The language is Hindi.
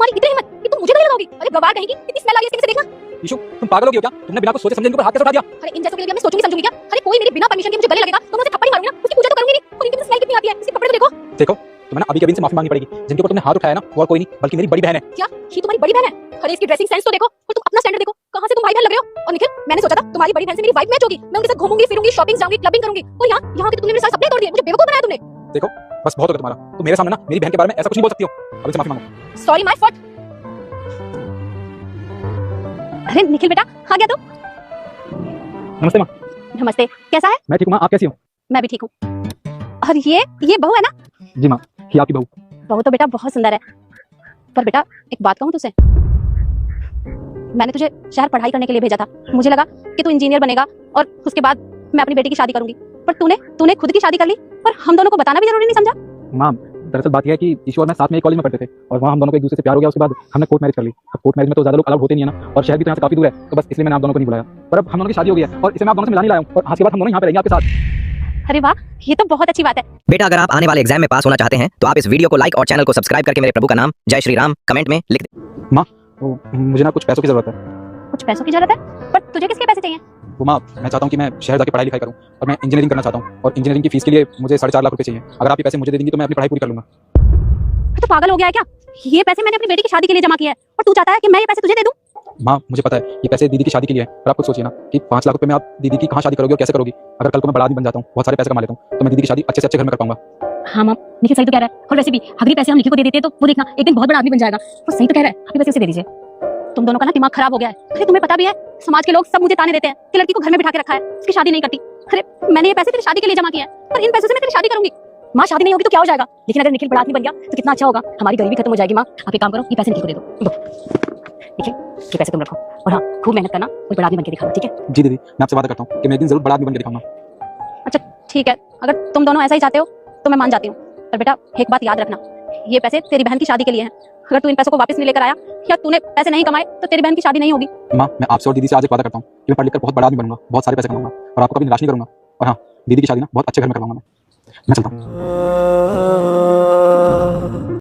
तुम्हारी इतनी हिम्मत कि तुम मुझे गले लगाओगी? अरे गवार कहेगी, कितनी स्मेल आ रही है इसके से देखना। ईशु, तुम पागल हो गई हो क्या? तुमने बिना कुछ सोचे समझे इनके ऊपर हाथ कैसे उठा दिया? अरे इन जैसों के लिए मैं सोचूंगी समझूंगी क्या? अरे कोई मेरे बिना परमिशन के मुझे गले लगेगा तो मैं उसे थप्पड़ ही मारूंगी ना, उसकी पूजा तो करूंगी नहीं। और इनकी मुझे स्मेल कितनी आती है, इसके कपड़े तो देखो। देखो, तुम्हें ना अभी कभी से माफी मांगनी पड़ेगी। जिनके ऊपर तुमने हाथ उठाया ना वो और कोई नहीं बल्कि मेरी बड़ी बहन है। क्या ये तुम्हारी बड़ी बहन है? अरे इसकी ड्रेसिंग सेंस तो देखो और तुम अपना स्टैंडर्ड देखो, कहां से तुम भाई बहन लग रहे हो। और निखिल, मैंने सोचा था तुम्हारी बड़ी बहन से मेरी वाइफ मैच होगी, मैं उनके साथ घूमूंगी फिरूंगी शॉपिंग जाऊंगी क्लबिंग करूंगी, और यहां के तुमने मेरे सारे सपने तोड़ दिए, मुझे बेवकूफ बनाया तुमने। देखो बस बहुत हो गया तुम्हारा। तुम मेरे सामने ना मेरी बहन के बारे में ऐसा कुछ नहीं बोल सकती हो। अभी से माफी मांगो। Sorry my fault. अरे निखिल बेटा आ गया तुम। नमस्ते माँ। नमस्ते, कैसा है? मैं ठीक हूँ माँ, आप कैसी हो? मैं भी ठीक हूँ। और ये बहू है ना? जी माँ, ये आपकी बहू। बहू तो बेटा बहुत सुंदर है, पर बेटा एक बात कहूँ तुझसे, मैंने तुझे शहर पढ़ाई करने के लिए भेजा था। मुझे लगा कि तू इंजीनियर बनेगा और उसके बाद मैं अपनी बेटी की शादी करूंगी, पर तूने खुद की शादी कर ली और हम दोनों को बताना भी जरूरी नहीं समझा। माँ दरअसल बात यह है कि ईश्वर मैं साथ में एक कॉलेज में पढ़ते थे और वहाँ हम दोनों को एक दूसरे से प्यार हो गया। उसके बाद हमने कोर्ट मैरिज कर ली। अब कोर्ट मैरिज में तो ज्यादा लोग अलाउड होते नहीं है ना, और शहर भी तो यहाँ से काफी दूर है, तो बस इसलिए मैंने आप दोनों को नहीं बुलाया। पर अब हम दोनों की शादी हो गई है और इसे मैं आप दोनों से मिलाने लाया हूँ, और आज के बाद हम दोनों यहाँ पे रहेंगे आपके साथ। अरे वाह, ये तो बहुत अच्छी बात है। बेटा अगर आप आने वाले एग्जाम में पास होना चाहते हैं तो आप इस वीडियो को लाइक और चैनल को सब्सक्राइब करके मेरे प्रभु का नाम जय श्री राम कमेंट में लिख दें। माँ तो मुझे ना कुछ पैसों की जरूरत है। कुछ पैसों की जरूरत है? पर तुझे किसके पैसे चाहिए? वो माँ, मैं चाहता हूँ कि मैं शहर जाके पढ़ाई लिखाई करूँ और मैं इंजीनियरिंग करना चाहता हूँ, और इंजीनियरिंग की फीस के लिए मुझे 4.5 लाख रुपए चाहिए। अगर आप ये पैसे मुझे दे देंगी तो मैं अपनी पढ़ाई पूरी कर लूंगा। तो पागल हो गया है क्या? ये पैसे मैंने अपनी बेटी की शादी के लिए जमा किए हैं और तू चाहता है कि मैं ये पैसे तुझे दे दूं? माँ मुझे पता है ये पैसे दीदी की शादी के लिए है, पर आप खुद सोचिए ना कि 5 लाख रुपए में आप दीदी की कहाँ शादी करोगे और कैसे करोगी? अगर कल को मैं बड़ा आदमी बन जाता हूँ, बहुत सारे पैसे कमा लेता हूँ, तो मैं दीदी की शादी अच्छे से अच्छे घर में कर पाऊंगा। हाँ माँ, निखिल सही तो कह रहा है। और वैसे भी अगर पैसे हम निखिल को दे देते हैं तो वो देखना एक दिन बहुत बड़ा आदमी बन जाएगा। वो सही तो कह रहा है, आप पैसे उसे दे दीजिए। तुम दोनों का ना दिमाग खराब हो गया है। अरे तुम्हें पता भी है समाज के लोग सब मुझे ताने देते हैं कि लड़की को घर में बिठा के रखा है, उसकी शादी नहीं करती। अरे मैंने ये पैसे तेरी शादी के लिए जमा किए हैं, पर इन पैसों से मैं तेरी शादी करूंगी। माँ शादी नहीं होगी तो क्या हो जाएगा, लेकिन अगर निखिल बड़ा आदमी बन गया तो कितना अच्छा होगा, हमारी गरीबी खत्म हो जाएगी। माँ आप एक काम करो, ये पैसे निखिल को दे दो। निखिल ये पैसे तुम रखो, और हाँ खूब मेहनत करना और बड़ा आदमी बन के दिखाना, ठीक है? जी दीदी, मैं आपसे वादा करता हूँ कि मैं एक दिन जरूर बड़ा आदमी बन के दिखाऊंगा। अच्छा ठीक है, अगर तुम दोनों ऐसा ही चाहते हो तो मैं मान जाती हूँ, पर बेटा एक बात याद रखना, ये पैसे तेरी बहन की शादी के लिए हैं। अगर तू इन पैसों को वापस नहीं लेकर आया या तूने पैसे नहीं कमाए तो तेरी बहन की शादी नहीं होगी। माँ मैं आपसे और दीदी से आज एक वादा करता हूँ कि मैं पढ़ लिखकर बहुत बड़ा आदमी बनूंगा, बहुत सारे पैसे कमाऊंगा और आपको कभी निराश नहीं करूंगा। और हाँ, दीदी की शादी ना बहुत अच्छे घर में करवाऊंगा मैं चलता हूँ।